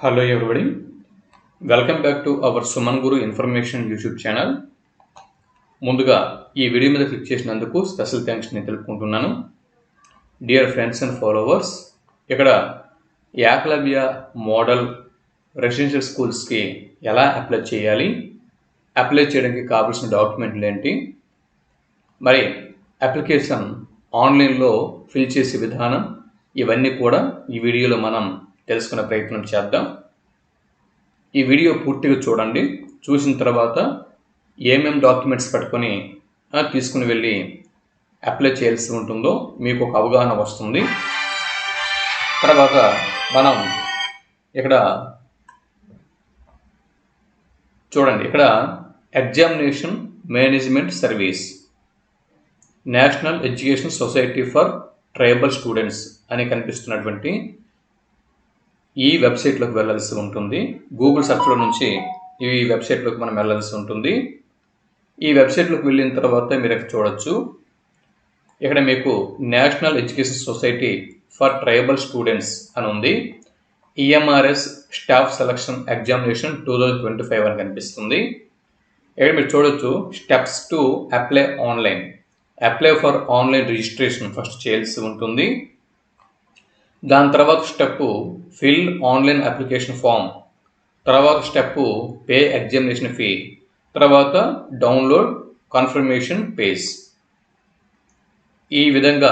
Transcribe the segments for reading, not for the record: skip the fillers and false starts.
Hello everybody, welcome back to our Suman Guru Information YouTube channel. ముందుగా ఈ video మీద click చేసినందుకు special thanks నేను తెలుపుకుంటున్నాను. డియర్ ఫ్రెండ్స్ అండ్ ఫాలోవర్స్, ఇక్కడ ఏకలవ్య మోడల్ రెసిడెన్షియల్ స్కూల్స్కి ఎలా అప్లై చేయాలి, అప్లై చేయడానికి కావాల్సిన డాక్యుమెంట్లు ఏంటి, మరి అప్లికేషన్ ఆన్లైన్లో ఫిల్ చేసే విధానం, ఇవన్నీ కూడా ఈ వీడియోలో మనం తెలుసుకునే ప్రయత్నం చేద్దాం. ఈ వీడియో పూర్తిగా చూడండి. చూసిన తర్వాత ఏమేం డాక్యుమెంట్స్ పట్టుకొని తీసుకుని వెళ్ళి అప్లై చేయాల్సి ఉంటుందో మీకు ఒక అవగాహన వస్తుంది. తర్వాత మనం ఇక్కడ చూడండి, ఇక్కడ examination management service, national education society for tribal students అని కనిపిస్తున్నటువంటి ఈ వెబ్సైట్లోకి వెళ్ళాల్సి ఉంటుంది. గూగుల్ సెర్చ్లో నుంచి ఈ వెబ్సైట్లోకి మనం వెళ్ళాల్సి ఉంటుంది. ఈ వెబ్సైట్లోకి వెళ్ళిన తర్వాత మీరు ఇక్కడ చూడొచ్చు, ఇక్కడ మీకు national education society for tribal students అని ఉంది. ఈఎంఆర్ఎస్ స్టాఫ్ సెలక్షన్ ఎగ్జామినేషన్ 2025 అని కనిపిస్తుంది. ఇక్కడ మీరు చూడొచ్చు, steps to apply online, apply for online registration first చేయాల్సి ఉంటుంది. దాని తర్వాత step fill online application form, తర్వాత స్టెప్ పే ఎగ్జామినేషన్ ఫీ, తర్వాత డౌన్లోడ్ కన్ఫర్మేషన్ పేజ్. ఈ విధంగా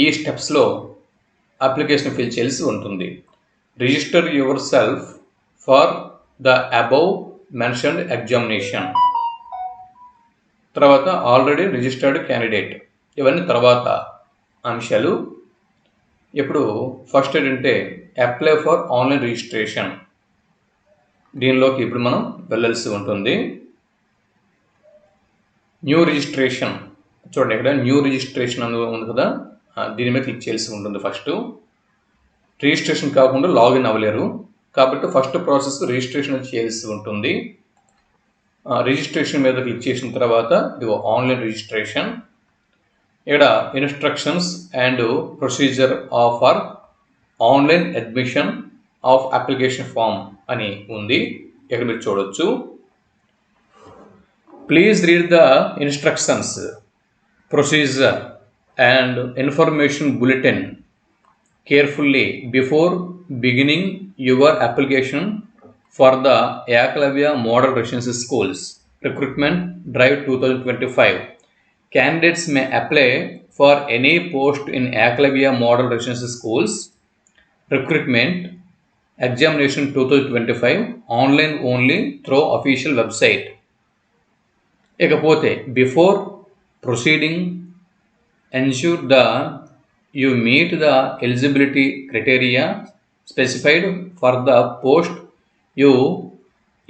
ఈ స్టెప్స్లో అప్లికేషన్ ఫిల్ చేయాల్సి ఉంటుంది. Register yourself for the above mentioned examination, తర్వాత ఆల్రెడీ రిజిస్టర్డ్ క్యాండిడేట్, ఇవన్నీ తర్వాత అంశాలు. ఇప్పుడు ఫస్ట్ ఏంటంటే అప్లై ఫర్ ఆన్లైన్ రిజిస్ట్రేషన్, దీనిలోకి ఇప్పుడు మనం వెళ్ళాల్సి ఉంటుంది. న్యూ రిజిస్ట్రేషన్ చూడండి, ఇక్కడ న్యూ రిజిస్ట్రేషన్ అని ఉంది కదా, దీని మీద క్లిక్ చేయాల్సి ఉంటుంది. ఫస్ట్ రిజిస్ట్రేషన్ కాకుండా లాగిన్ అవ్వలేరు కాబట్టి ఫస్ట్ ప్రాసెస్ రిజిస్ట్రేషన్ చేయాల్సి ఉంటుంది. రిజిస్ట్రేషన్ మీద క్లిక్ చేసిన తర్వాత ఇది ఆన్లైన్ రిజిస్ట్రేషన్. ఇక్కడ instructions and procedure for online admission of application form అని ఉంది. ఇక్కడ మీరు చూడొచ్చు. Please read the instructions, procedure and information bulletin carefully before beginning your application for the Eklavya model residential schools recruitment drive 2025. Candidates may apply for any post in Eklavya Model Residential Schools Recruitment Examination 2025 online only through official website. ఇకపోతే before proceeding ensure that you meet the eligibility criteria specified for the post you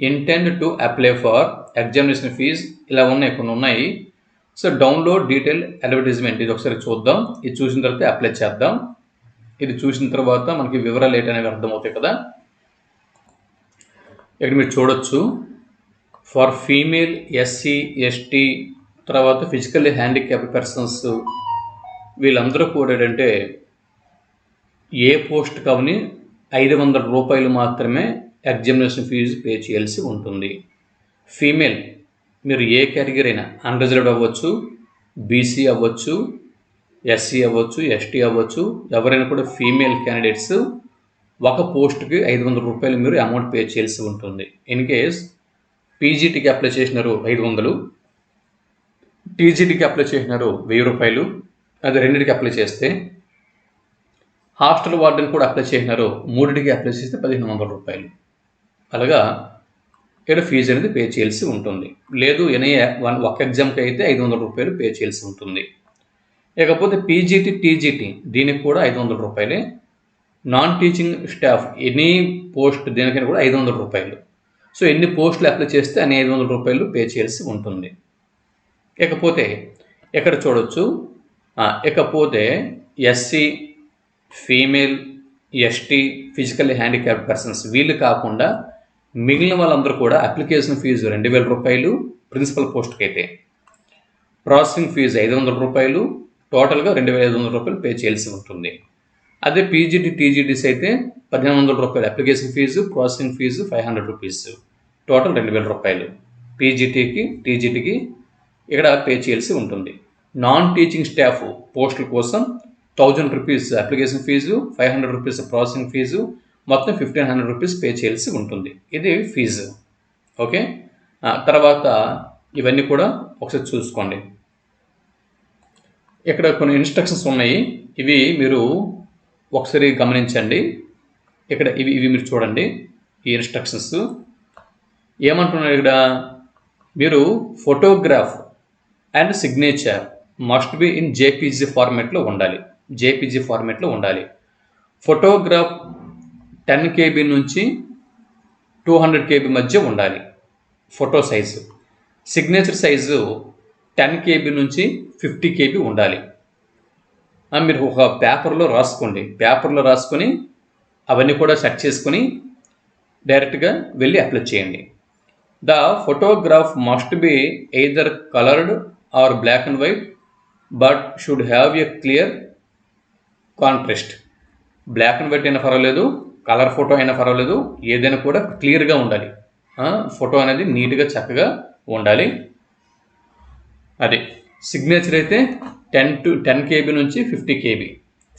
intend to apply for. Examination fees ఇలా కొన్ని ఉన్నాయి. So download detail advertisement, ఇది ఒకసారి చూద్దాం. ఇది చూసిన తర్వాత అప్లై చేద్దాం. ఇది చూసిన తర్వాత మనకి వివరాలు ఏంటనేవి అర్థమవుతాయి కదా. ఇక్కడ మీరు చూడొచ్చు, ఫర్ ఫీమేల్, ఎస్సీ, ఎస్టీ, తర్వాత ఫిజికల్లీ హ్యాండిక్యాప్డ్ పర్సన్స్, వీళ్ళందరూ కూడా ఏంటంటే ఏ పోస్ట్ కావని 500 రూపాయలు మాత్రమే ఎగ్జామినేషన్ ఫీజు పే చేయాల్సి ఉంటుంది. ఫీమేల్ మీరు ఏ కేటగిరీ అయినా, అన్రిజర్వ్డ్ అవ్వచ్చు, బీసీ అవ్వచ్చు, ఎస్సీ అవ్వచ్చు, ఎస్టీ అవ్వచ్చు, ఎవరైనా కూడా ఫీమేల్ క్యాండిడేట్స్ ఒక పోస్ట్కి 500 రూపాయలు మీరు అమౌంట్ పే చేయాల్సి ఉంటుంది. ఇన్ కేస్ పీజీటీకి అప్లై చేసినారు 500, టీజీటీకి అప్లై చేసినారు 1000 రూపాయలు, అది రెండింటికి అప్లై చేస్తే, హాస్టల్ వార్డెన్ కూడా అప్లై చేసినారు, మూడింటికి అప్లై చేస్తే 1500 రూపాయలు. అలాగా ఇక్కడ ఫీజు అనేది పే చేయాల్సి ఉంటుంది. లేదు ఒక ఎగ్జామ్కి అయితే 500 రూపాయలు పే చేయాల్సి ఉంటుంది. ఇకపోతే పీజీటీ, టీజీటీ దీనికి కూడా 500 రూపాయలే. Non teaching staff any post దేనికైనా కూడా 500 రూపాయలు. సో ఎన్ని పోస్టులు అప్లై చేస్తే అన్ని 500 రూపాయలు పే చేయాల్సి ఉంటుంది. ఇకపోతే ఇక్కడ చూడొచ్చు, ఇకపోతే SC, female, ST, physically handicapped persons వీళ్ళు కాకుండా మిగిలిన వాళ్ళందరూ కూడా అప్లికేషన్ ఫీజు 2000 రూపాయలు, ప్రిన్సిపల్ పోస్ట్కి అయితే ప్రాసెసింగ్ ఫీజు 500 రూపాయలు, టోటల్గా 2500 రూపాయలు పే చేయాల్సి ఉంటుంది. అదే పీజీటీ టీజీటీస్ అయితే 1,500 రూపాయలు application fee, processing fee 500 rupees, total 2,000 రూపాయలు పీజీటీకి టీజీటీకి ఇక్కడ పే చేయాల్సి ఉంటుంది. నాన్ టీచింగ్ స్టాఫ్ పోస్టుల కోసం 1,000 rupees application fee, 500 rupees processing fee, మొత్తం 1,500 రూపీస్ పే చేయాల్సి ఉంటుంది. ఇది ఫీజు. ఓకే, తర్వాత ఇవన్నీ కూడా ఒకసారి చూసుకోండి. ఇక్కడ కొన్ని ఇన్స్ట్రక్షన్స్ ఉన్నాయి, ఇవి మీరు ఒకసారి గమనించండి. ఇక్కడ ఇవి మీరు చూడండి. ఈ ఇన్స్ట్రక్షన్స్ ఏమంటున్నారు ఇక్కడ, మీరు photograph and signature must be in JPG ఫార్మేట్లో ఉండాలి. జేపీజీ ఫార్మేట్లో ఉండాలి. ఫోటోగ్రాఫ్ 10 KB నుంచి 200 KB మధ్య ఉండాలి photo size. Signature size 10 KB నుంచి 50 KB ఉండాలి. మీరు ఒక పేపర్లో రాసుకోండి. పేపర్లో రాసుకొని అవన్నీ కూడా సెట్ చేసుకొని డైరెక్ట్గా వెళ్ళి అప్లై చేయండి. The photograph must be either coloured or black and white but should have a clear contrast. Black and white అయినా పర్వాలేదు, కలర్ ఫోటో అయినా పర్వాలేదు, ఏదైనా కూడా క్లియర్గా ఉండాలి. ఫోటో అనేది నీట్గా చక్కగా ఉండాలి. అది సిగ్నేచర్ అయితే 10 KB నుంచి 50 KB,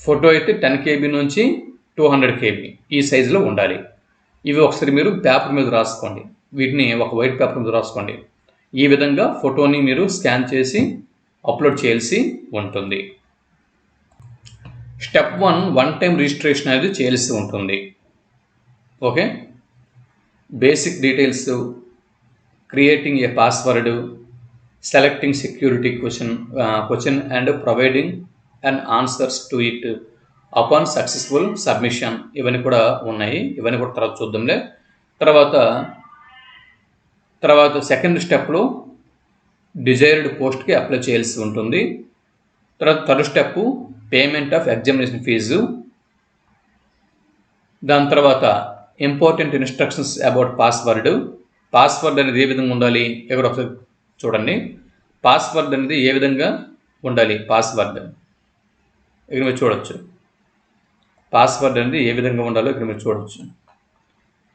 ఫోటో అయితే 10 KB నుంచి 200 KB ఈ సైజులో ఉండాలి. ఇవి ఒకసారి మీరు పేపర్ మీద రాసుకోండి. వీటిని ఒక వైట్ పేపర్ మీద రాసుకోండి. ఈ విధంగా ఫోటోని మీరు స్కాన్ చేసి అప్లోడ్ చేయాల్సి ఉంటుంది. స్టెప్ 1 టైం రిజిస్ట్రేషన్ అనేది చేయాల్సి ఉంటుంది. Okay, basic details, creating a password, selecting security question and providing and answers to it upon successful submission. ఇవన్నీ కూడా ఉన్నాయి. ఇవన్నీ కూడా తర్వాత చూద్దాంలే. తర్వాత సెకండ్ స్టెప్లో డిజైర్డ్ పోస్ట్కి అప్లై చేయాల్సి ఉంటుంది. తర్వాత third step payment of examination fee. దాని తర్వాత important instructions about password. Password అనేది ఏ విధంగా ఉండాలి ఇక్కడ ఒకసారి చూడండి. పాస్వర్డ్ అనేది ఏ విధంగా ఉండాలి, పాస్వర్డ్ ఇక్కడ మీరు చూడొచ్చు. పాస్వర్డ్ అనేది ఏ విధంగా ఉండాలో ఇక్కడ మీరు చూడొచ్చు.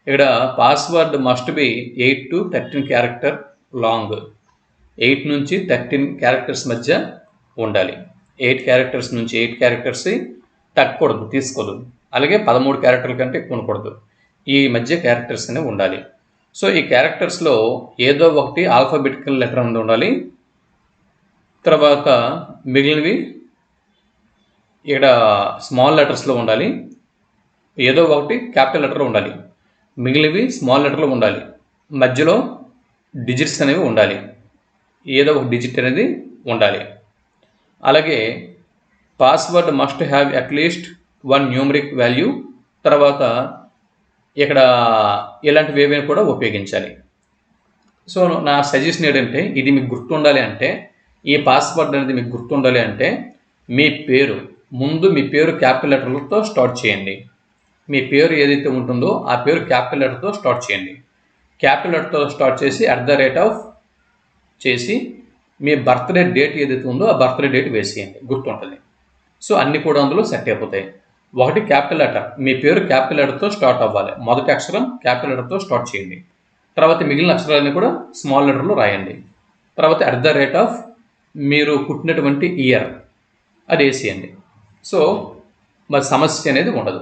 ఇక్కడ password must be 8 to 13 character long. 8 నుంచి 13 క్యారెక్టర్స్ మధ్య ఉండాలి. 8 క్యారెక్టర్స్ నుంచి 8 క్యారెక్టర్స్ తగ్గకూడదు, తీసుకోదు. అలాగే 13 క్యారెక్టర్ల కంటే ఎక్కువ ఉండకూడదు. ఈ మధ్య క్యారెక్టర్స్ అనేవి ఉండాలి. సో ఈ క్యారెక్టర్స్లో ఏదో ఒకటి ఆల్ఫాబెటికల్ లెటర్ అనేది ఉండాలి. తర్వాత మిగిలినవి ఇక్కడ స్మాల్ లెటర్స్లో ఉండాలి. ఏదో ఒకటి క్యాపిటల్ లెటర్ ఉండాలి. మిగిలినవి స్మాల్ లెటర్లో ఉండాలి. మధ్యలో డిజిట్స్ అనేవి ఉండాలి. ఏదో ఒక డిజిట్ అనేది ఉండాలి. అలాగే password must have at least 1 numeric value. తర్వాత ఇక్కడ ఇలాంటివి ఏవైనా కూడా ఉపయోగించాలి. సో నా సజెషన్ ఏంటంటే, ఇది మీకు గుర్తుండాలి అంటే, ఈ పాస్వర్డ్ అనేది మీకు గుర్తుండాలి అంటే మీ పేరు ముందు మీ పేరు క్యాపిటల్ లెటర్లతో స్టార్ట్ చేయండి. మీ పేరు ఏదైతే ఉంటుందో ఆ పేరు క్యాపిటల్ లెటర్తో స్టార్ట్ చేయండి. క్యాపిటల్ లెటర్తో స్టార్ట్ చేసి @ చేసి మీ బర్త్డే డేట్ ఏదైతే ఉందో ఆ బర్త్డే డేట్ వేసేయండి, గుర్తుంటుంది. సో అన్నీ కూడా అందులో సెట్ అయిపోతాయి. ఒకటి క్యాపిటల్ లెటర్, మీ పేరు క్యాపిటల్ లెటర్తో స్టార్ట్ అవ్వాలి. మొదటి అక్షరం క్యాపిటల్ లెటర్తో స్టార్ట్ చేయండి. తర్వాత మిగిలిన అక్షరాలన్నీ కూడా స్మాల్ లెటర్లో రాయండి. తర్వాత @ మీరు పుట్టినటువంటి ఇయర్ అది వేసేయండి. సో మరి సమస్య అనేది ఉండదు,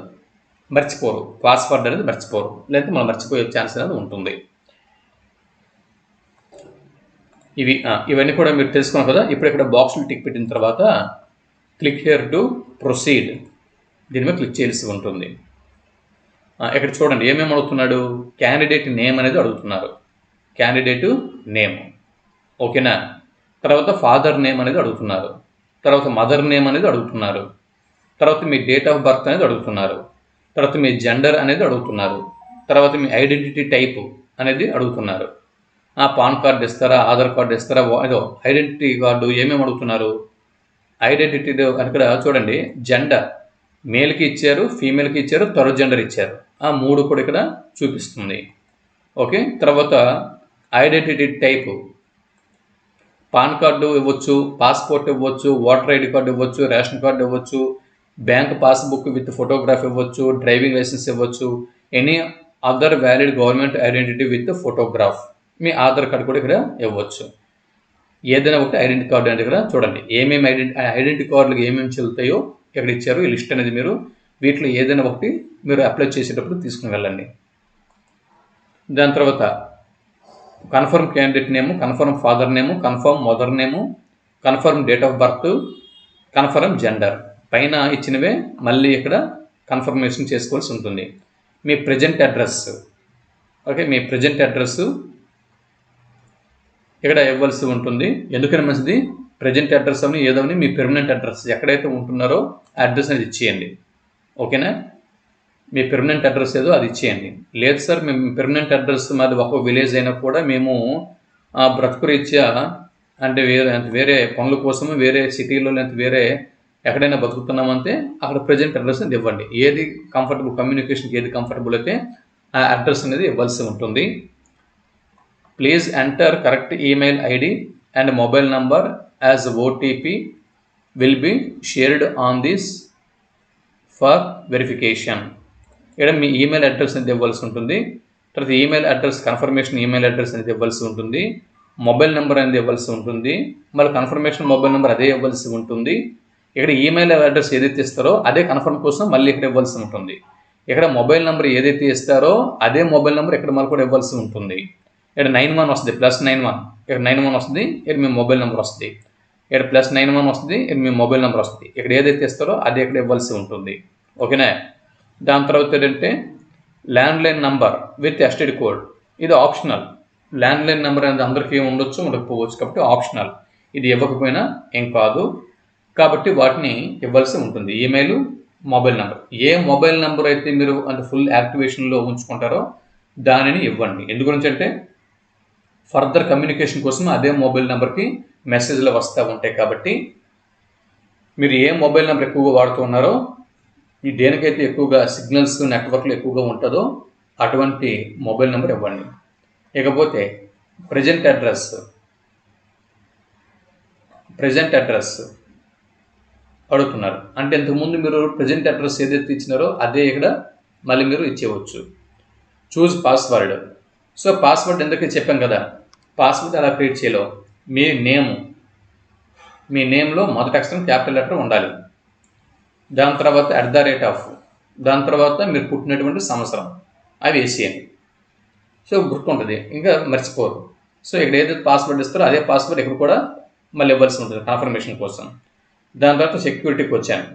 మర్చిపోరు. పాస్వర్డ్ అనేది మర్చిపోరు, లేకపోతే మనం మర్చిపోయే ఛాన్స్ అనేది ఉంటుంది. ఇవన్నీ కూడా మీరు తెలుసుకున్నాం కదా. ఇప్పుడు ఇక్కడ బాక్స్లో టిక్ పెట్టిన తర్వాత క్లిక్ హియర్ టు ప్రొసీడ్, దీని మీద క్లిక్ చేయాల్సి ఉంటుంది. ఇక్కడ చూడండి ఏమేమి అడుగుతున్నాడు. క్యాండిడేట్ నేమ్ అనేది అడుగుతున్నారు, క్యాండిడేట్ నేమ్. ఓకేనా. తర్వాత ఫాదర్ నేమ్ అనేది అడుగుతున్నారు. తర్వాత మదర్ నేమ్ అనేది అడుగుతున్నారు. తర్వాత మీ డేట్ ఆఫ్ బర్త్ అనేది అడుగుతున్నారు. తర్వాత మీ జెండర్ అనేది అడుగుతున్నారు. తర్వాత మీ ఐడెంటిటీ టైప్ అనేది అడుగుతున్నారు. పాన్ కార్డు ఇస్తారా, ఆధార్ కార్డు ఇస్తారా, ఏదో ఐడెంటిటీ కార్డు ఏమేమి అడుగుతున్నారు. ఐడెంటిటీ అక్కడ చూడంండి, జెండర్ మేల్కి ఇచ్చారు, ఫీమేల్కి ఇచ్చారు, థర్డ్ జెండర్ ఇచ్చారు. ఆ 3 కూడా ఇక్కడ చూపిస్తుంది. ఓకే. తర్వాత ఐడెంటిటీ టైపు పాన్ కార్డు ఇవ్వచ్చు, పాస్పోర్ట్ ఇవ్వచ్చు, ఓటర్ ఐడి కార్డు ఇవ్వచ్చు, రేషన్ కార్డు ఇవ్వచ్చు, బ్యాంక్ పాస్బుక్ విత్ ఫోటోగ్రాఫ్ ఇవ్వచ్చు, డ్రైవింగ్ లైసెన్స్ ఇవ్వచ్చు, any other valid government identity with photograph, me Aadhaar card కూడా ఇక్కడ ఇవ్వచ్చు. ఏదైనా ఒకటి ఐడెంటిటీ కార్డు అనేది ఇక్కడ చూడండి ఏమేమి ఐడెంటిటీ కార్డులకు ఏమేమి చెల్లుతాయో ఇక్కడ ఇచ్చారు. ఈ లిస్ట్ అనేది మీరు వీటిలో ఏదైనా ఒకటి మీరు అప్లై చేసేటప్పుడు తీసుకుని వెళ్ళండి. దాని తర్వాత confirm candidate name, confirm father name, confirm mother name, confirm date of birth, confirm gender. పైన ఇచ్చినవే మళ్ళీ ఇక్కడ కన్ఫర్మేషన్ చేసుకోవాల్సి ఉంటుంది. మీ ప్రజెంట్ అడ్రస్, ఓకే, మీ ప్రజెంట్ అడ్రస్ ఇక్కడ ఇవ్వాల్సి ఉంటుంది. ఎందుకని మంచిది, ప్రజెంట్ అడ్రస్ అని ఏదోని మీ పెర్మనెంట్ అడ్రస్ ఎక్కడైతే ఉంటున్నారో అడ్రస్ అనేది ఇచ్చేయండి. ఓకేనా, మీ పెర్మనెంట్ అడ్రస్ ఏదో అది ఇచ్చేయండి. లేదు సార్ మేము పెర్మనెంట్ అడ్రస్ మాది ఒక విలేజ్ అయినా కూడా మేము బ్రతుకు రీత్యా అంటే వేరే పనుల కోసము వేరే సిటీలో లేదా వేరే ఎక్కడైనా బతుకుతున్నామంటే అక్కడ ప్రజెంట్ అడ్రస్ అనేది ఇవ్వండి. ఏది కంఫర్టబుల్, కమ్యూనికేషన్కి ఏది కంఫర్టబుల్ అయితే ఆ అడ్రస్ అనేది ఇవ్వాల్సి ఉంటుంది. Please enter correct email ID and mobile number as OTP will be shared on this for verification. ఇక్కడ మీ ఈమెయిల్ అడ్రస్ అనేది ఇవ్వాల్సి ఉంటుంది. తర్వాత email address confirmation email address అనేది ఇవ్వాల్సి ఉంటుంది. మొబైల్ నెంబర్ అనేది ఇవ్వాల్సి ఉంటుంది. మళ్ళీ కన్ఫర్మేషన్ మొబైల్ నెంబర్ అదే ఇవ్వాల్సి ఉంటుంది. ఇక్కడ ఈమెయిల్ అడ్రస్ ఏదైతే ఇస్తారో అదే కన్ఫర్మ్ కోసం మళ్ళీ ఇక్కడ ఇవ్వాల్సి ఉంటుంది. ఇక్కడ మొబైల్ నెంబర్ ఏదైతే ఇస్తారో అదే మొబైల్ నెంబర్ ఇక్కడ మళ్ళీ కూడా ఇవ్వాల్సి ఉంటుంది. ఇక్కడ 91 వస్తుంది, +91, ఇక్కడ 91 వస్తుంది, ఇక్కడ మీ మొబైల్ నెంబర్ వస్తుంది. ఇక్కడ +91 వస్తుంది, ఇక్కడ మీ మొబైల్ నెంబర్ వస్తుంది. ఇక్కడ ఏదైతే ఇస్తారో అదే ఇక్కడ ఇవ్వాల్సి ఉంటుంది. ఓకేనా. దాని తర్వాత ఏంటంటే landline number with STD code, ఇది ఆప్షనల్. ల్యాండ్లైన్ నెంబర్ అనేది అందరికీ ఉండొచ్చు ఉండకపోవచ్చు కాబట్టి ఆప్షనల్. ఇది ఇవ్వకపోయినా ఏం కాదు కాబట్టి వాటిని ఇవ్వాల్సి ఉంటుంది. ఈమెయిల్, మొబైల్ నెంబర్, ఏ మొబైల్ నెంబర్ అయితే మీరు అంటే ఫుల్ యాక్టివేషన్లో ఉంచుకుంటారో దానిని ఇవ్వండి. ఎందు గురించి అంటే ఫర్దర్ కమ్యూనికేషన్ కోసం అదే మొబైల్ నెంబర్కి మెసేజ్లు వస్తూ ఉంటాయి. కాబట్టి మీరు ఏ మొబైల్ నెంబర్ ఎక్కువగా వాడుతూ ఉన్నారో, ఈ దేనికైతే ఎక్కువగా సిగ్నల్స్ నెట్వర్క్లు ఎక్కువగా ఉంటుందో అటువంటి మొబైల్ నెంబర్ ఇవ్వండి. ఇకపోతే ప్రజెంట్ అడ్రస్ అడుగుతున్నారు. అంటే ఇంతకుముందు మీరు ప్రజెంట్ అడ్రస్ ఏదైతే ఇచ్చినారో అదే ఇక్కడ మళ్ళీ మీరు ఇచ్చేయవచ్చు. Choose password. సో పాస్వర్డ్ ఎందుకు చెప్పాం కదా, పాస్వర్డ్ అలా క్రియేట్ చేయలేవు. మీ నేమ్లో మొదటి అక్షరం క్యాపిటల్ లెటర్ ఉండాలి. దాని తర్వాత @ దాని తర్వాత మీరు పుట్టినటువంటి సంవత్సరం అవి వేసేయండి. సో గుర్తుంటుంది, ఇంకా మర్చిపోరు. సో ఇక్కడ ఏదైతే పాస్వర్డ్ ఇస్తారో అదే పాస్వర్డ్ ఇక్కడ కూడా మళ్ళీ ఇవ్వాల్సి ఉంటుంది కన్ఫర్మేషన్ కోసం. దాని తర్వాత సెక్యూరిటీకి వచ్చాను.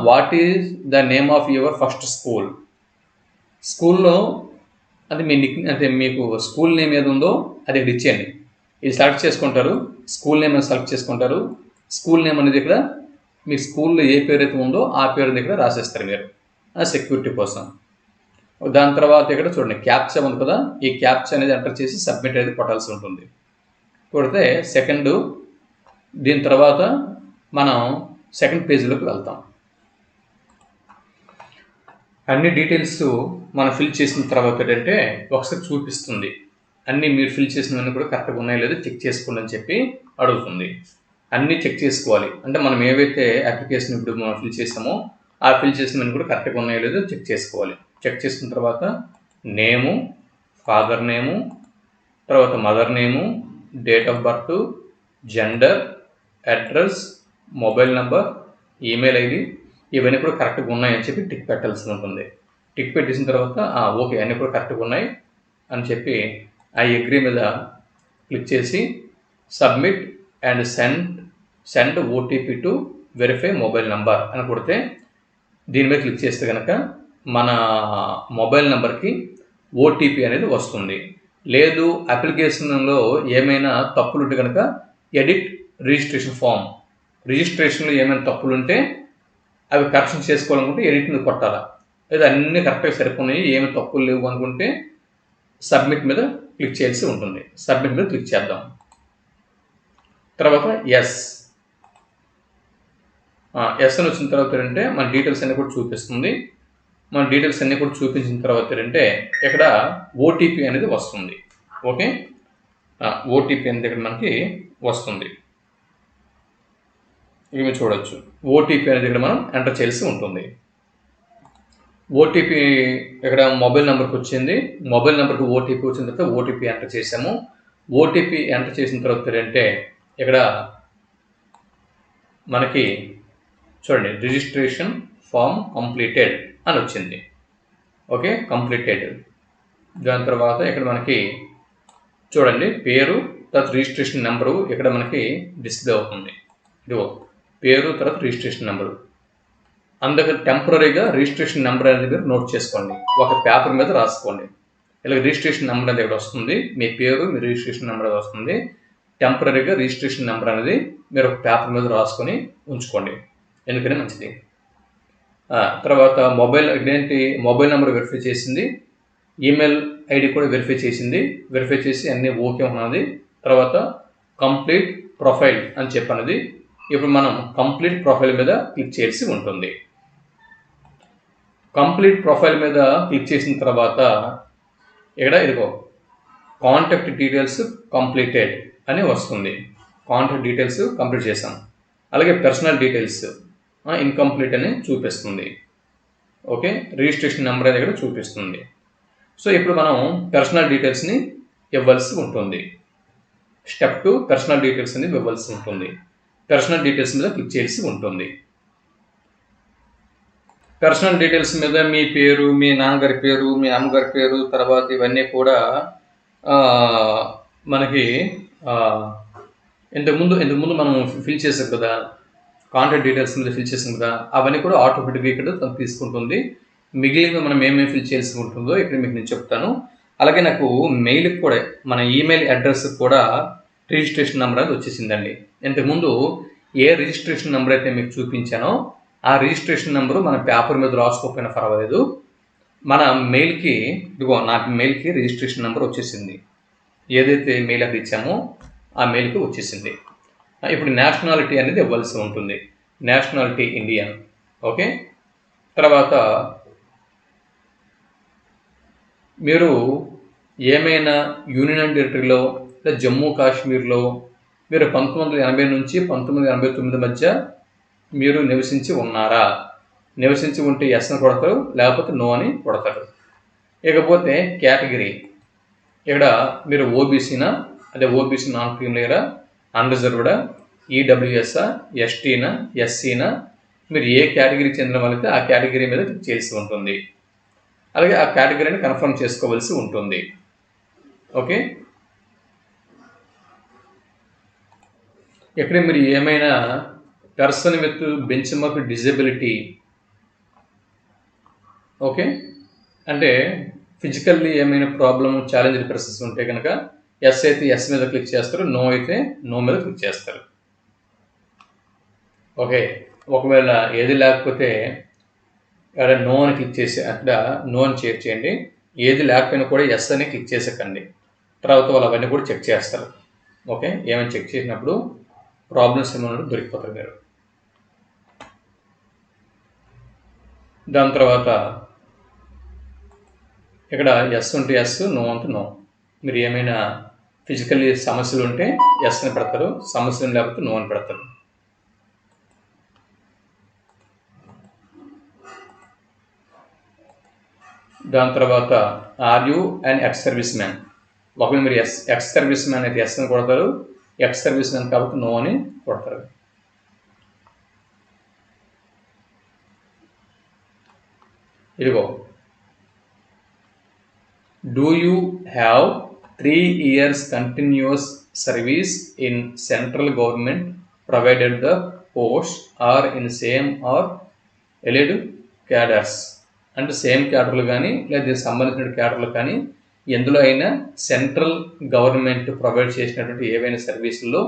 What is the name of your first school. స్కూల్లో అది అంటే మీకు స్కూల్ నేమ్ ఏది ఉందో అది ఇక్కడ ఇచ్చేయండి. ఇది సెలెక్ట్ చేసుకుంటారు, స్కూల్ నేమ్ అనేది సెలెక్ట్ చేసుకుంటారు. స్కూల్ నేమ్ అనేది ఇక్కడ మీ స్కూల్లో ఏ పేరు అయితే ఉందో ఆ పేరు దగ్గర రాసేస్తారు మీరు సెక్యూరిటీ కోసం. దాని తర్వాత ఇక్కడ చూడండి క్యాప్చా ఉంది కదా, ఈ క్యాప్చా అనేది ఎంటర్ చేసి సబ్మిట్ అనేది కొట్టాల్సి ఉంటుంది. కొడితే దీని తర్వాత మనం సెకండ్ పేజీలోకి వెళ్తాం. అన్ని డీటెయిల్స్ మనం ఫిల్ చేసిన తర్వాత ఏంటంటే ఒకసారి చూపిస్తుంది అన్నీ మీరు ఫిల్ చేసినవన్నీ కూడా కరెక్ట్గా ఉన్నాయో లేదో చెక్ చేసుకోండి అని చెప్పి అడుగుతుంది. అన్నీ చెక్ చేసుకోవాలి. అంటే మనం ఏవైతే అప్లికేషన్ ఇప్పుడు మనం ఫిల్ చేసామో ఆ ఫిల్ చేసినవన్నీ కూడా కరెక్ట్గా ఉన్నాయో లేదో చెక్ చేసుకోవాలి. చెక్ చేసుకున్న తర్వాత నేము, ఫాదర్ నేము, తర్వాత mother name, date of birth, gender, address, mobile number, email ID ఇవన్నీ కూడా కరెక్ట్గా ఉన్నాయని చెప్పి టిక్ పెట్టాల్సి ఉంటుంది. టిక్ పెట్టేసిన తర్వాత ఓకే అన్నీ కూడా కరెక్ట్గా ఉన్నాయి అని చెప్పి ఆ అగ్రీ మీద క్లిక్ చేసి submit and send OTP to verify mobile number అని కొడితే దీని మీద క్లిక్ చేస్తే కనుక మన మొబైల్ నెంబర్కి ఓటీపీ అనేది వస్తుంది. లేదు అప్లికేషన్లో ఏమైనా తప్పులు ఉంటే కనుక ఎడిట్ రిజిస్ట్రేషన్ ఫామ్, రిజిస్ట్రేషన్లో ఏమైనా తప్పులు ఉంటే అవి కరెక్షన్ చేసుకోవాలనుకుంటే ఎడిట్ మీద కొట్టాలా. లేదా అన్నీ కరెక్ట్గా సరిపోయినాయి ఏమి తప్పులు లేవు అనుకుంటే సబ్మిట్ మీద క్లిక్ చేయాల్సి ఉంటుంది. సబ్మిట్ మీద క్లిక్ చేద్దాం. తర్వాత ఎస్ అని వచ్చిన తర్వాత ఏంటంటే మన డీటెయిల్స్ అన్నీ కూడా చూపిస్తుంది. మన డీటెయిల్స్ అన్నీ కూడా చూపించిన తర్వాత ఏంటంటే ఇక్కడ ఓటీపీ అనేది వస్తుంది. ఓకే, ఓటీపీ అనేది ఇక్కడ మనకి వస్తుంది. ఇవి మీరు చూడొచ్చు. ఓటీపీ అనేది ఇక్కడ మనం ఎంటర్ చేయాల్సి ఉంటుంది. ఓటీపీ ఇక్కడ మొబైల్ నెంబర్కి వచ్చింది. మొబైల్ నెంబర్కి ఓటీపీ వచ్చిన తర్వాత ఓటీపీ ఎంటర్ చేసాము. ఓటీపీ ఎంటర్ చేసిన తర్వాత ఏంటంటే ఇక్కడ మనకి చూడండి రిజిస్ట్రేషన్ ఫామ్ కంప్లీటెడ్ అని వచ్చింది. Okay, completed. దాని తర్వాత ఇక్కడ మనకి చూడండి పేరు తర్వాత రిజిస్ట్రేషన్ నెంబరు ఇక్కడ మనకి డిస్ప్లే అవుతుంది. ఇదిగో పేరు తర్వాత రిజిస్ట్రేషన్ నెంబరు. అందుకని టెంపరీగా రిజిస్ట్రేషన్ నెంబర్ అనేది మీరు నోట్ చేసుకోండి, ఒక పేపర్ మీద రాసుకోండి. ఇలా రిజిస్ట్రేషన్ నెంబర్ అనేది ఇక్కడ వస్తుంది, మీ పేరు మీ రిజిస్ట్రేషన్ నెంబర్ అనేది వస్తుంది. టెంపరీగా రిజిస్ట్రేషన్ నెంబర్ అనేది మీరు ఒక పేపర్ మీద రాసుకొని ఉంచుకోండి, ఎందుకని మంచిది. తర్వాత మొబైల్ నెంబర్ వెరిఫై చేసింది, ఈమెయిల్ ఐడి కూడా వెరిఫై చేసింది. వెరిఫై చేసి అన్నీ ఓకే ఉన్నది. తర్వాత కంప్లీట్ ప్రొఫైల్ అని చెప్పన్నది. ఇప్పుడు మనం కంప్లీట్ ప్రొఫైల్ మీద క్లిక్ చేయాల్సి ఉంటుంది. కంప్లీట్ ప్రొఫైల్ మీద క్లిక్ చేసిన తర్వాత ఇక్కడ ఇదిగో కాంటాక్ట్ డీటెయిల్స్ కంప్లీటెడ్ అని వస్తుంది. కాంటాక్ట్ డీటెయిల్స్ కంప్లీట్ చేసాం. అలాగే పర్సనల్ డీటెయిల్స్ ఇన్కంప్లీట్ అని చూపిస్తుంది. ఓకే, రిజిస్ట్రేషన్ నెంబర్ అనేది ఇక్కడ చూపిస్తుంది. సో ఇప్పుడు మనం పర్సనల్ డీటెయిల్స్ని ఇవ్వాల్సి ఉంటుంది. స్టెప్ 2 పర్సనల్ డీటెయిల్స్ అనేది ఇవ్వాల్సి ఉంటుంది. పర్సనల్ డీటెయిల్స్ మీద క్లిక్ చేయాల్సి ఉంటుంది. పర్సనల్ డీటెయిల్స్ మీద మీ పేరు, మీ నాన్నగారి పేరు, మీ అమ్మగారి పేరు, తర్వాత ఇవన్నీ కూడా మనకి ఇంతకుముందు మనం ఫిల్ చేసాం కదా, కాంటాక్ట్ డీటెయిల్స్ మీద ఫిల్ చేసాం కదా, అవన్నీ కూడా ఆటోమేటిక్గా ఇక్కడ తీసుకుంటుంది. మిగిలిన మనం ఏమేమి ఫిల్ చేయాల్సి ఉంటుందో ఇక్కడ మీకు నేను చెప్తాను. అలాగే నాకు మెయిల్కి కూడా మన ఈమెయిల్ అడ్రస్ కూడా రిజిస్ట్రేషన్ నెంబర్ అనేది వచ్చేసిందండి. ఇంతకుముందు ఏ రిజిస్ట్రేషన్ నెంబర్ అయితే మీకు చూపించానో ఆ రిజిస్ట్రేషన్ నెంబరు మన పేపర్ మీద రాసుకోకపోయినా పర్వాలేదు, మన మెయిల్కి నా మెయిల్కి రిజిస్ట్రేషన్ నెంబర్ వచ్చేసింది. ఏదైతే మెయిల్ అది ఇచ్చామో ఆ మెయిల్కి వచ్చేసింది. ఇప్పుడు నేషనాలిటీ అనేది ఇవ్వాల్సి ఉంటుంది. Nationality Indian. ఓకే, తర్వాత మీరు ఏమైనా యూనియన్ టెరిటరీలో లేదా జమ్మూ కాశ్మీర్లో మీరు 1980 నుంచి 1989 మధ్య మీరు నివసించి ఉన్నారా? నివసించి ఉంటే ఎస్ అని కొడతారు, లేకపోతే నో అని కొడతారు. ఇకపోతే కేటగిరీ ఇక్కడ మీరు ఓబీసీనా, అదే ఓబీసీ నాన్ క్రీమియరా, అన్రిజర్వ్డా, ఈడబ్ల్యూఎస్ఆ, ఎస్టీనా, ఎస్సీనా, మీరు ఏ కేటగిరీకి చెందిన వాళ్ళైతే ఆ కేటగిరీ మీద క్లిక్ చేయాల్సి ఉంటుంది. అలాగే ఆ కేటగిరీని కన్ఫర్మ్ చేసుకోవాల్సి ఉంటుంది. ఓకే, ఇక్కడ మీరు ఏమైనా person with bench mark disability, okay, అంటే ఫిజికల్లీ ఏమైనా ప్రాబ్లమ్ ఛాలెంజ్ పర్సన్స్ ఉంటే కనుక ఎస్ అయితే ఎస్ మీద క్లిక్ చేస్తారు, నో అయితే నో మీద క్లిక్ చేస్తారు. ఓకే, ఒకవేళ ఏది లేకపోతే అక్కడ నో అని క్లిక్ చేసి అక్కడ నో అని చేయండి. ఏది లేకపోయినా కూడా ఎస్ అని క్లిక్ చేసేకండి. తర్వాత వాళ్ళు అవన్నీ కూడా చెక్ చేస్తారు. ఓకే, ఏమైనా చెక్ చేసినప్పుడు ప్రాబ్లమ్స్ ఏమైనా దొరికిపోతారు మీరు. దాని తర్వాత ఇక్కడ ఎస్ ఉంటే ఎస్, నో అంటే నో. మీరు ఏమైనా ఫిజికల్లీ సమస్యలు ఉంటే ఎస్ అని పెడతారు, సమస్యలు లేకపోతే నో అని పెడతారు. దాని తర్వాత are you and ex service man. ఒకవేళ మీరు ఎక్స్ సర్వీస్ మ్యాన్ అయితే ఎస్ అని కొడతారు, ఎక్స్ సర్వీస్ మ్యాన్ కాబట్టి నో అని కొడతారు. ఇదిగో do you have 3 years continuous service in central government provided the post or in same or allied cadres. అంటే సేమ్ క్యాడర్లు కానీ లేదా దీనికి సంబంధించిన క్యాడర్లు కానీ ఎందులో అయినా సెంట్రల్ గవర్నమెంట్ ప్రొవైడ్ చేసినటువంటి ఏవైనా సర్వీసుల్లో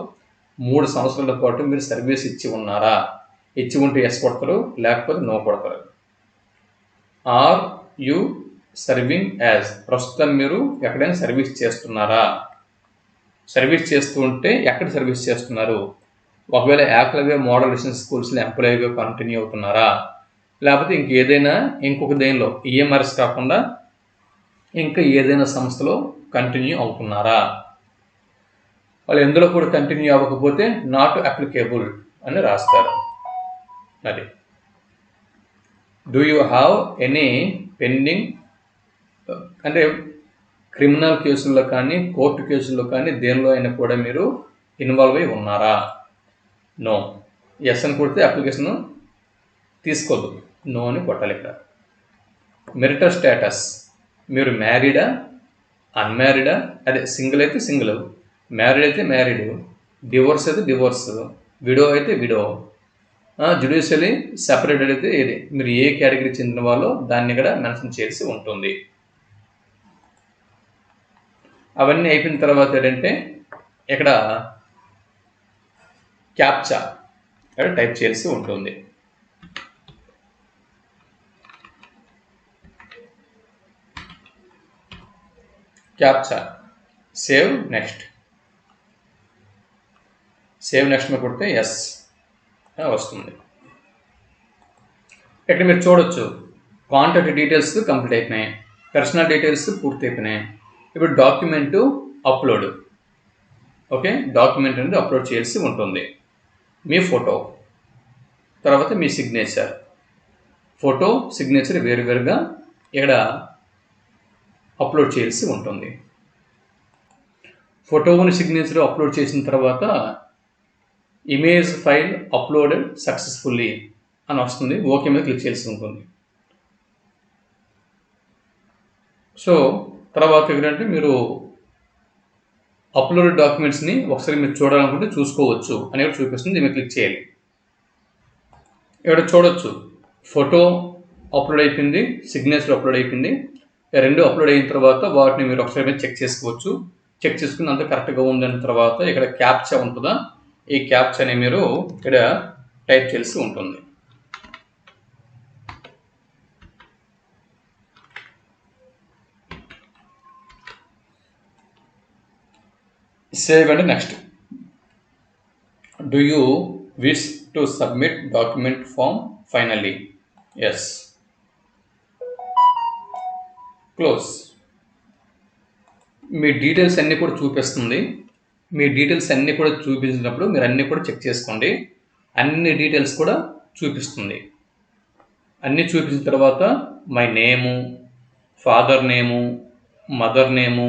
3 సంవత్సరాల పాటు మీరు సర్వీస్ ఇచ్చి ఉన్నారా? ఇచ్చి ఉంటే ఎస్ కొడతారు, లేకపోతే నో కొడతారు. ఆర్ యు సర్వింగ్ యాజ్, ప్రస్తుతం మీరు ఎక్కడైనా సర్వీస్ చేస్తున్నారా? సర్వీస్ చేస్తూ ఉంటే ఎక్కడ సర్వీస్ చేస్తున్నారు? ఒకవేళ ఏకలవ్య మోడల్ రెసిడెన్షియల్ స్కూల్స్లో ఎంప్లాయీగా కంటిన్యూ అవుతున్నారా? లేకపోతే ఇంకొక దేనిలో ఈఎంఆర్ఎస్ కాకుండా ఇంకా ఏదైనా సంస్థలో కంటిన్యూ అవుతున్నారా? వాళ్ళు ఎందులో కూడా కంటిన్యూ అవ్వకపోతే నాట్ అప్లికేబుల్ అని రాస్తారు. అది. Do you have any pending, అంటే క్రిమినల్ కేసుల్లో కానీ కోర్టు కేసుల్లో కానీ దేనిలో అయినా కూడా మీరు ఇన్వాల్వ్ అయి ఉన్నారా? నో. ఎస్ అని కొడితే అప్లికేషన్ తీసుకోదు, నో అని కొట్టాలి ఇక్కడ. మెరిటల్ స్టేటస్, మీరు మ్యారీడా అన్మ్యారీడా, అదే సింగిల్ అయితే సింగిల్, మ్యారీడ్ అయితే మ్యారీడ్, డివోర్స్ అయితే డివోర్స్, విడో అయితే విడో, జ్యుడిషియలీ సెపరేటెడ్ అయితే ఏది, మీరు ఏ కేటగిరీ చెందిన వాళ్ళో దాన్ని ఇక్కడ మెన్షన్ చేసి ఉంటుంది. అవన్నీ అయిపోయిన తర్వాత ఏంటంటే ఇక్కడ క్యాప్చా ఇక్కడ టైప్ చేయాల్సి ఉంటుంది. Captcha save next, save next మీద కొడితే ఎస్ వస్తుంది. ఇక్కడ మీరు చూడొచ్చు కాంటాక్ట్ డీటెయిల్స్ కంప్లీట్ అయిపోయినాయి, పర్సనల్ డీటెయిల్స్ పూర్తి అయిపోయినాయి. ఇప్పుడు డాక్యుమెంట్ అప్లోడ్. ఓకే, డాక్యుమెంట్ అనేది అప్లోడ్ చేయాల్సి ఉంటుంది. మీ ఫోటో, తర్వాత మీ సిగ్నేచర్, ఫోటో సిగ్నేచర్ వేరువేరుగా ఇక్కడ అప్లోడ్ చేయాల్సి ఉంటుంది. ఫోటోని సిగ్నేచర్ అప్లోడ్ చేసిన తర్వాత ఇమేజ్ ఫైల్ అప్లోడెడ్ సక్సెస్ఫుల్లీ అని వస్తుంది. ఓకే మీద క్లిక్ చేయాల్సి ఉంటుంది. సో తర్వాత ఏంటంటే మీరు అప్లోడ్ డాక్యుమెంట్స్ని ఒకసారి మీరు చూడాలనుకుంటే చూసుకోవచ్చు అనేది చూపిస్తుంది. దీన్ని క్లిక్ చేయాలి. ఇక్కడ చూడొచ్చు ఫోటో అప్లోడ్ అయిపోయింది, సిగ్నేచర్ అప్లోడ్ అయిపోయింది. రెండు అప్లోడ్ అయిన తర్వాత వాటిని మీరు ఒకసారి మీరు చెక్ చేసుకోవచ్చు. చెక్ చేసుకుని అంతా కరెక్ట్గా ఉందని తర్వాత ఇక్కడ క్యాప్చా ఉంటుందా, ఈ క్యాప్చాని మీరు ఇక్కడ టైప్ చేయాల్సి ఉంటుంది. Save and next. Do you wish to submit document form finally? Yes. Close. మీ డీటెయిల్స్ అన్నీ కూడా చూపిస్తుంది. మీ డీటెయిల్స్ అన్నీ కూడా చూపించినప్పుడు మీరు అన్నీ కూడా చెక్ చేసుకోండి. అన్ని డీటెయిల్స్ కూడా చూపిస్తుంది. అన్నీ చూపించిన తర్వాత my name, father name, mother name,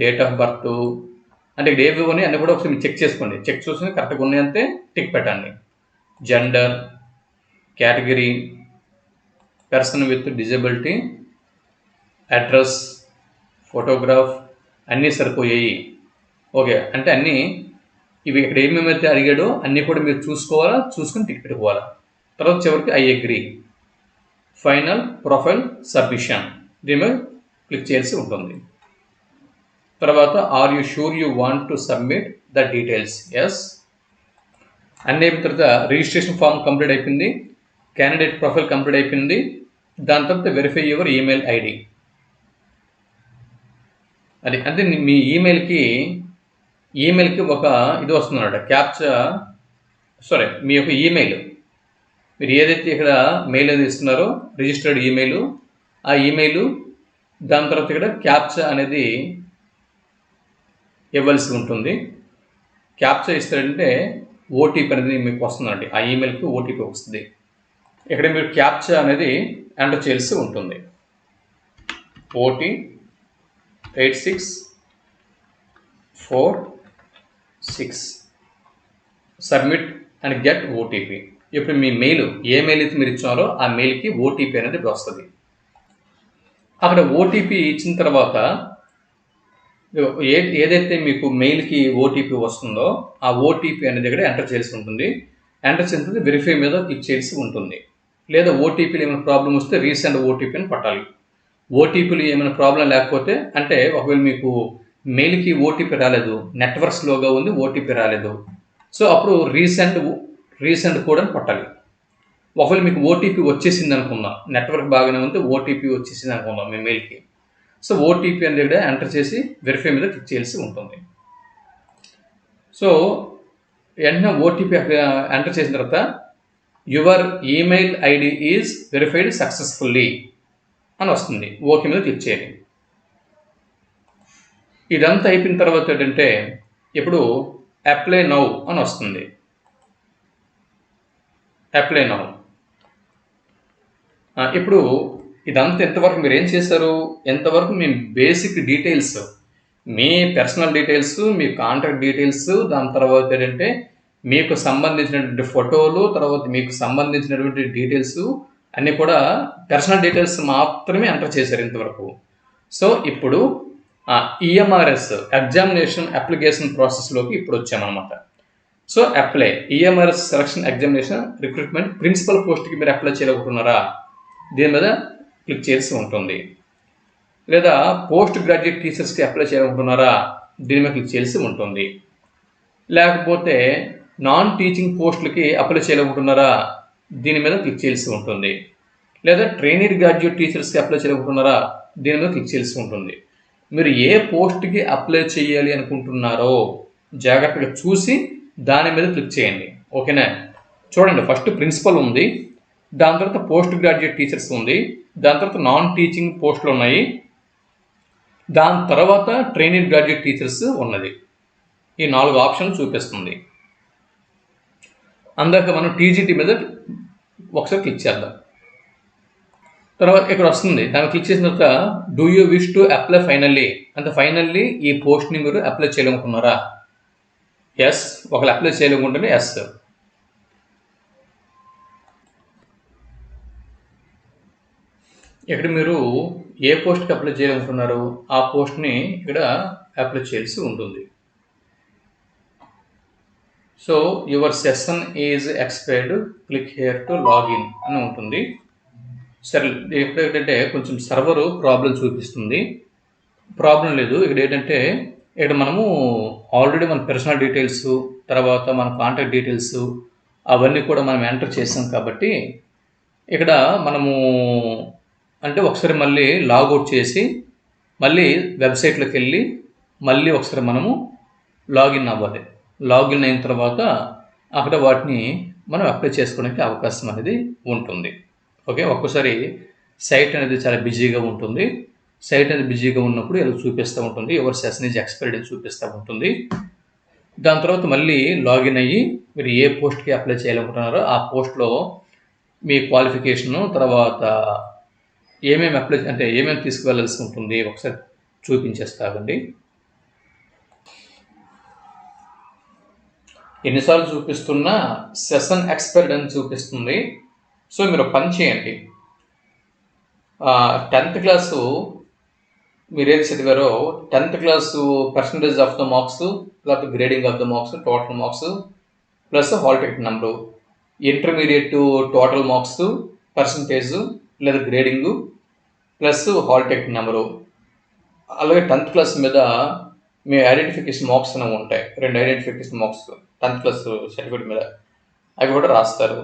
date of birth, అంటే ఇక్కడ ఏవి ఉన్నాయి అన్నీ కూడా ఒకసారి మీరు చెక్ చేసుకోండి. చెక్ చూసుకుని కరెక్ట్గా ఉన్నాయంటే టిక్ పెట్టండి. Gender, category, person with disability, address, photograph అన్నీ సరిపోయాయి. ఓకే అంటే అన్నీ ఇవి ఇక్కడ ఏమేమైతే అడిగాడో అన్నీ కూడా మీరు చూసుకోవాలా, చూసుకుని టిక్ పెట్టుకోవాలా. తర్వాత చివరికి I agree, final profile submission దీని మీద క్లిక్ చేయాల్సి ఉంటుంది. తర్వాత are you sure you want to submit the details? Yes. అన్ని అయిపోయిన తర్వాత రిజిస్ట్రేషన్ ఫామ్ కంప్లీట్ అయిపోయింది, క్యాండిడేట్ ప్రొఫైల్ కంప్లీట్ అయిపోయింది. దాని తర్వాత వెరిఫై యువర్ ఈమెయిల్ ఐడి. అది అంటే మీ ఈమెయిల్కి ఒక ఇది వస్తుందన్నమాట, క్యాప్చా. సారీ, మీ యొక్క ఈమెయిల్, మీరు ఏదైతే ఇక్కడ మెయిల్ అనేది ఇస్తున్నారో రిజిస్టర్డ్ ఈమెయిల్, ఆ ఈమెయిల్ దాని తర్వాత ఇక్కడ క్యాప్చా అనేది ఇవ్వాల్సి ఉంటుంది. క్యాప్చా ఇస్తారంటే ఓటీపీ అనేది మీకు వస్తుందండి, ఆ ఈమెయిల్కి ఓటీపీ వస్తుంది. ఇక్కడ మీరు క్యాప్చా అనేది ఎంటర్ చేయాల్సి ఉంటుంది. OT 8646 submit and get OTP. ఇప్పుడు మీ మెయిల్ ఏ మెయిల్ అయితే మీరు ఇచ్చారో ఆ మెయిల్కి ఓటీపీ అనేది వస్తుంది. అక్కడ ఓటీపీ ఇచ్చిన తర్వాత ఏదైతే మీకు మెయిల్కి ఓటీపీ వస్తుందో ఆ ఓటీపీ అనేది ఇక్కడ ఎంటర్ చేయాల్సి ఉంటుంది. ఎంటర్ చేసిన తర్వాత వెరిఫై మీద క్లిక్ చేయాల్సి ఉంటుంది. లేదా ఓటీపీలు ఏమైనా ప్రాబ్లం వస్తే రీసెండ్ ఓటీపీని పట్టాలి. ఓటీపీలు ఏమైనా ప్రాబ్లం లేకపోతే, అంటే ఒకవేళ మీకు మెయిల్కి ఓటీపీ రాలేదు, నెట్వర్క్ స్లోగా ఉంది, ఓటీపీ రాలేదు, సో అప్పుడు రీసెండ్ కోడ్ అని పట్టాలి. ఒకవేళ మీకు ఓటీపీ వచ్చేసింది అనుకుందాం, నెట్వర్క్ బాగానే ఉంది, ఓటీపీ వచ్చేసింది అనుకుందాం మీ మెయిల్కి, సో ఓటీపీ అనేది ఇక్కడ ఎంటర్ చేసి వెరిఫై మీద క్లిక్ చేయాల్సి ఉంటుంది. సో వెంటనే ఓటీపీ ఎంటర్ చేసిన తర్వాత your email ID is verified successfully అని వస్తుంది. ఓకే మీద క్లిక్ చేయాలి. ఇదంతా అయిపోయిన తర్వాత ఏంటంటే ఇప్పుడు అప్లై నౌ అని వస్తుంది. Apply now. ఇప్పుడు ఇదంతా ఎంతవరకు మీరు ఏం చేశారు, ఎంతవరకు మీ బేసిక్ డీటెయిల్స్, మీ పర్సనల్ డీటెయిల్స్, మీ కాంటాక్ట్ డీటెయిల్స్, దాని తర్వాత ఏంటంటే మీకు సంబంధించినటువంటి ఫోటోలు, తర్వాత మీకు సంబంధించినటువంటి డీటెయిల్స్ అన్నీ కూడా పర్సనల్ డీటెయిల్స్ మాత్రమే ఎంటర్ చేశారు ఇంతవరకు. సో ఇప్పుడు ఈఎంఆర్ఎస్ ఎగ్జామినేషన్ అప్లికేషన్ ప్రాసెస్లోకి ఇప్పుడు వచ్చామన్నమాట. So apply EMRS selection examination recruitment principal పోస్ట్కి మీరు అప్లై చేయలేకుంటున్నారా, దీని మీద క్లిక్ చేసి ఉంటుంది. లేదా పోస్ట్ గ్రాడ్యుయేట్ టీచర్స్కి అప్లై చేయాలనుకుంటున్నారా, దీని మీద క్లిక్ చేసి ఉంటుంది. లేకపోతే నాన్ టీచింగ్ పోస్టులకి అప్లై చేయాలనుకుంటున్నారా, దీని మీద క్లిక్ చేయాల్సి ఉంటుంది. లేదా ట్రైనీడ్ గ్రాడ్యుయేట్ టీచర్స్కి అప్లై చేయాలనుకుంటున్నారా, దీని మీద క్లిక్ చేయాల్సి ఉంటుంది. మీరు ఏ పోస్ట్కి అప్లై చేయాలి అనుకుంటున్నారో జాగ్రత్తగా చూసి దాని మీద క్లిక్ చేయండి. ఓకేనా. చూడండి, ఫస్ట్ ప్రిన్సిపల్ ఉంది, దాని తర్వాత పోస్ట్ గ్రాడ్యుయేట్ టీచర్స్ ఉంది, దాని తర్వాత నాన్ టీచింగ్ పోస్టులు ఉన్నాయి, దాని తర్వాత ట్రైనింగ్ గ్రాడ్యుయేట్ టీచర్స్ ఉన్నది. ఈ 4 ఆప్షన్లు చూపిస్తుంది. అందాక మనం టీజీటీ మీద ఒకసారి క్లిక్ చేద్దాం. తర్వాత ఇక్కడ వస్తుంది, దాన్ని క్లిక్ చేసిన తర్వాత do you wish to apply finally, అంటే ఫైనల్లీ ఈ పోస్ట్ని మీరు అప్లై చేయాలనుకుంటున్నారా, ఎస్. ఒకళ్ళు అప్లై చేయాలనుకుంటేనే ఎస్. ఇక్కడ మీరు ఏ పోస్ట్కి అప్లై చేయాలనుకుంటున్నారు ఆ పోస్ట్ని ఇక్కడ అప్లై చేయాల్సి ఉంటుంది. So your session is expired, click here to login అని ఉంటుంది. సరే, ఇక్కడ ఏంటంటే కొంచెం సర్వరు ప్రాబ్లం చూపిస్తుంది. ప్రాబ్లం లేదు, ఇక్కడ ఏంటంటే ఇక్కడ మనము ఆల్రెడీ మన పర్సనల్ డీటెయిల్స్, తర్వాత మన కాంటాక్ట్ డీటెయిల్స్ అవన్నీ కూడా మనం ఎంటర్ చేసాం కాబట్టి ఇక్కడ మనము అంటే ఒకసారి మళ్ళీ లాగౌట్ చేసి మళ్ళీ వెబ్సైట్లోకి వెళ్ళి మళ్ళీ ఒకసారి మనము లాగిన్ అవ్వాలి. లాగిన్ అయిన తర్వాత అక్కడ వాటిని మనం అప్లై చేసుకోవడానికి అవకాశం అనేది ఉంటుంది. ఓకే, ఒక్కోసారి సైట్ అనేది చాలా బిజీగా ఉంటుంది. సైట్ అనేది బిజీగా ఉన్నప్పుడు ఇలా చూపిస్తూ ఉంటుంది, యువర్ సెషన్ ఈజ్ ఎక్స్పైర్డ్ అని చూపిస్తూ ఉంటుంది. దాని తర్వాత మళ్ళీ లాగిన్ అయ్యి మీరు ఏ పోస్ట్కి అప్లై చేయాలనుకుంటున్నారో ఆ పోస్ట్లో మీ క్వాలిఫికేషను, తర్వాత ఏమేమి అప్లై అంటే ఏమేమి తీసుకువెళ్ళాల్సి ఉంటుంది ఒకసారి చూపించేస్తారండి. ఎన్నిసార్లు చూపిస్తున్నా సెషన్ ఎక్స్పైర్డ్ అని చూపిస్తుంది. సో మీరు పని చేయండి, 10th క్లాసు మీరు ఏది చదివారో 10th class percentage of the marks, లేకపోతే grading of the marks, total marks plus hall ticket number, intermediate total marks percentage లేదా grading plus hall ticket number, అలాగే 10th క్లాస్ మీద మీ ఐడెంటిఫికేషన్ మార్క్స్ అనేవి ఉంటాయి, 2 identification marks 10th class certificate మీద, అవి కూడా రాస్తారు.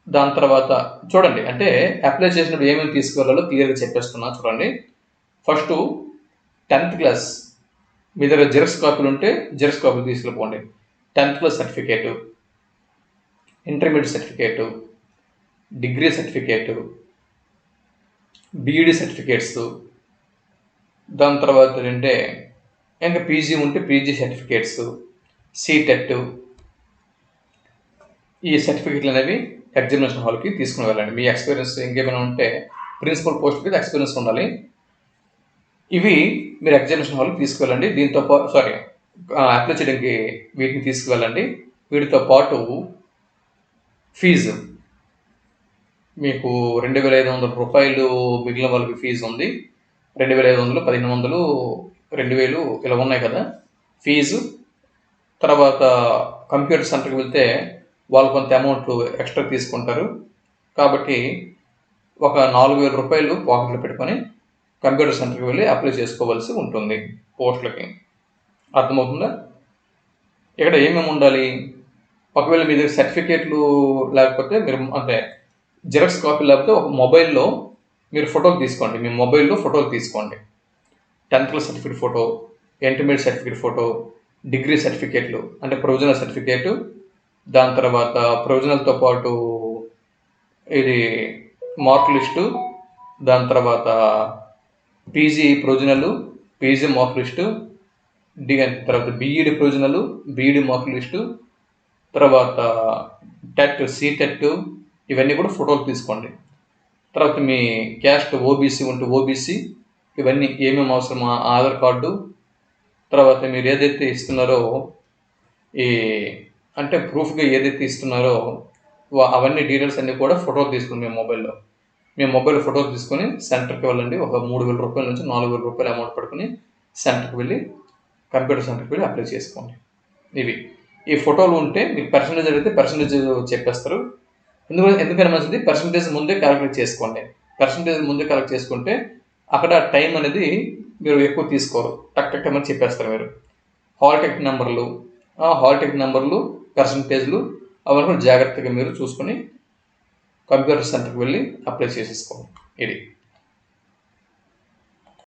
దాని తర్వాత చూడండి, అంటే అప్లై చేసినప్పుడు ఏమేమి తీసుకువెళ్ళాలో క్లియర్గా చెప్పేస్తున్నా చూడండి. ఫస్ట్ 10th క్లాస్ మీ దగ్గర జిరాక్స్ కాపీలు ఉంటే జిరాక్స్ కాపీలు తీసుకెళ్ళిపోండి. 10th class certificate, intermediate certificate, degree certificate, BEd certificates, దాని తర్వాత ఏంటంటే ఇంకా పీజీ ఉంటే పీజీ సర్టిఫికేట్స్, సీటెట్, ఈ సర్టిఫికేట్లు అనేవి ఎగ్జామినేషన్ హాల్కి తీసుకుని వెళ్ళండి. మీ ఎక్స్పీరియన్స్ ఇంకేమైనా ఉంటే ప్రిన్సిపల్ పోస్ట్ మీద ఎక్స్పీరియన్స్ ఉండాలి, ఇవి మీరు ఎగ్జామినేషన్ హాల్కి తీసుకువెళ్ళండి. దీంతో అప్లై చేయడానికి వీటిని తీసుకువెళ్ళండి. వీటితో పాటు ఫీజు మీకు 2,500 రూపాయలు మిగిలిన వాళ్ళకి ఫీజు ఉంది. 2,500, 1,500, 2,000 ఇలా ఉన్నాయి కదా ఫీజు. తర్వాత కంప్యూటర్ సెంటర్కి వెళ్తే వాళ్ళు కొంత అమౌంట్ ఎక్స్ట్రా తీసుకుంటారు, కాబట్టి ఒక 4,000 రూపాయలు పాకెట్లో పెట్టుకొని కంప్యూటర్ సెంటర్కి వెళ్ళి అప్లై చేసుకోవాల్సి ఉంటుంది పోస్టులకి. అర్థమవుతుందా? ఇక్కడ ఏమేమి ఉండాలి, ఒకవేళ మీ దగ్గర సర్టిఫికేట్లు లేకపోతే మీరు అంటే జిరాక్స్ కాపీ లేకపోతే ఒక మొబైల్లో మీరు ఫోటోలు తీసుకోండి, మీ మొబైల్లో ఫోటోలు తీసుకోండి. 10th class certificate photo, intermediate certificate photo, degree సర్టిఫికేట్లు అంటే ప్రొవిజనల్ సర్టిఫికేటు, దాని తర్వాత ప్రొవిజనల్తో పాటు ఇది మార్క్ లిస్టు, దాని తర్వాత PG provisional, PG mark list, తర్వాత BEd provisional, BEd mark list, తర్వాత టెట్, సీటెట్ ఇవన్నీ కూడా ఫోటోలు తీసుకోండి. తర్వాత మీ క్యాస్ట్ ఓబీసీ ఉంటే ఓబీసీ ఇవన్నీ ఏమేమి అవసరమో ఆధార్ కార్డు, తర్వాత మీరు ఏదైతే ఇస్తున్నారో ఈ అంటే ప్రూఫ్గా ఏదైతే ఇస్తున్నారో అవన్నీ డీటెయిల్స్ అన్నీ కూడా ఫోటోలు తీసుకుని మీ మొబైల్ ఫోటోలు తీసుకొని సెంటర్కి వెళ్ళండి. ఒక 3,000 రూపాయల నుంచి 4,000 రూపాయలు అమౌంట్ పట్టుకుని సెంటర్కి వెళ్ళి కంప్యూటర్ సెంటర్కి వెళ్ళి అప్లై చేసుకోండి. ఇవి ఈ ఫోటోలు ఉంటే మీకు పర్సంటేజ్ అయితే పర్సంటేజ్ చెప్పేస్తారు. ఎందుకని మంచిది, పర్సంటేజ్ ముందే క్యాలిక్యులేట్ చేసుకోండి. పర్సంటేజ్ ముందే క్యాలిక్యులేట్ చేసుకుంటే అక్కడ టైం అనేది మీరు ఎక్కువ తీసుకోరు, టక్ అని చెప్పేస్తారు మీరు. హాల్ టికెట్ నెంబర్లు పర్సంటేజ్లు అవన్నీ జాగ్రత్తగా మీరు చూసుకొని కంప్యూటర్ సెంటర్కి వెళ్ళి అప్లై చేసేసుకోండి. ఇది